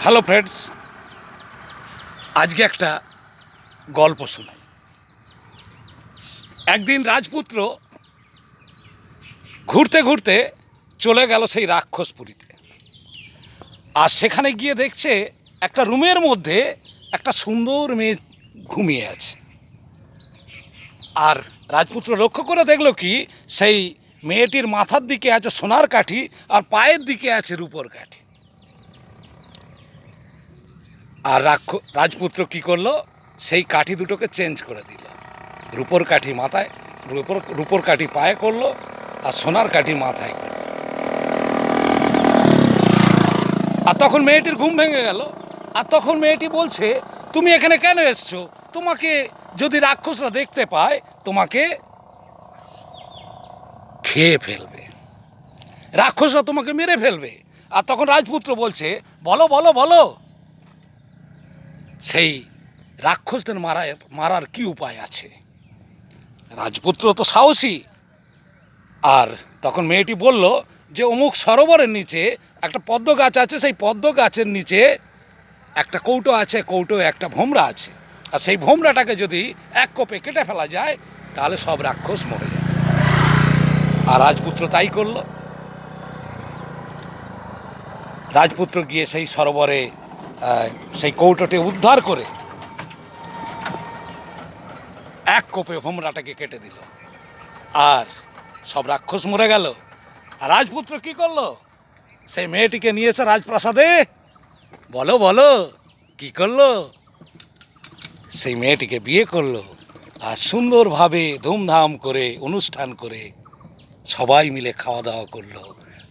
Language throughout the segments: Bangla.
হ্যালো ফ্রেন্ডস, আজকে একটা গল্প শোনাই। একদিন রাজপুত্র ঘুরতে ঘুরতে চলে গেল সেই রাক্ষসপুরীতে। আর সেখানে গিয়ে দেখছে একটা রুমের মধ্যে একটা সুন্দর মেয়ে ঘুমিয়ে আছে। আর রাজপুত্র লক্ষ্য করে দেখলো কি, সেই মেয়েটির মাথার দিকে আছে সোনার কাঠি আর পায়ের দিকে আছে রূপোর কাঠি। আর রাজপুত্র কি করলো, সেই কাঠি দুটোকে চেঞ্জ করে দিল। রূপোর কাঠি মাথায়, রূপোর কাঠি পায়ে করলো আর সোনার কাঠি মাথায় করলো। আর তখন মেয়েটির ঘুম ভেঙে গেল। আর তখন মেয়েটি বলছে, তুমি এখানে কেন এসছো? তোমাকে যদি রাক্ষসরা দেখতে পায় তোমাকে খেয়ে ফেলবে, রাক্ষসরা তোমাকে মেরে ফেলবে। আর তখন রাজপুত্র বলছে, বলো বলো বলো, সেই রাক্ষসদের মারার কি উপায় আছে? রাজপুত্র তো সাহসী। আর তখন মেয়েটি বলল যে অমুক সরোবরের নিচে একটা পদ্ম গাছ আছে, সেই পদ্ম গাছের নিচে একটা কৌটো আছে, কৌটোয় একটা ভোমরা আছে। আর সেই ভোমরাটাকে যদি এক কোপে কেটে ফেলা যায় তাহলে সব রাক্ষস মরে যাবে। আর রাজপুত্র তাই করল। রাজপুত্র গিয়ে সেই সরোবরে সেই কৌটোটি উদ্ধার করে এক কোপে ভোমরাটাকে কেটে দিল, আর সব রাক্ষস মরে গেল। আর রাজপুত্র কি করলো, সেই মেয়েটিকে নিয়ে এসে রাজপ্রাসাদে, বলো বলো কি করলো, সেই মেয়েটিকে বিয়ে করলো। আর সুন্দরভাবে ধুমধাম করে অনুষ্ঠান করে সবাই মিলে খাওয়া দাওয়া করলো।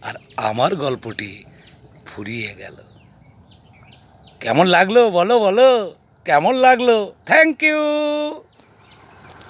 আর আমার গল্পটি ফুরিয়ে গেল। কেমন লাগলো বলো বলো, কেমন লাগলো? Thank you.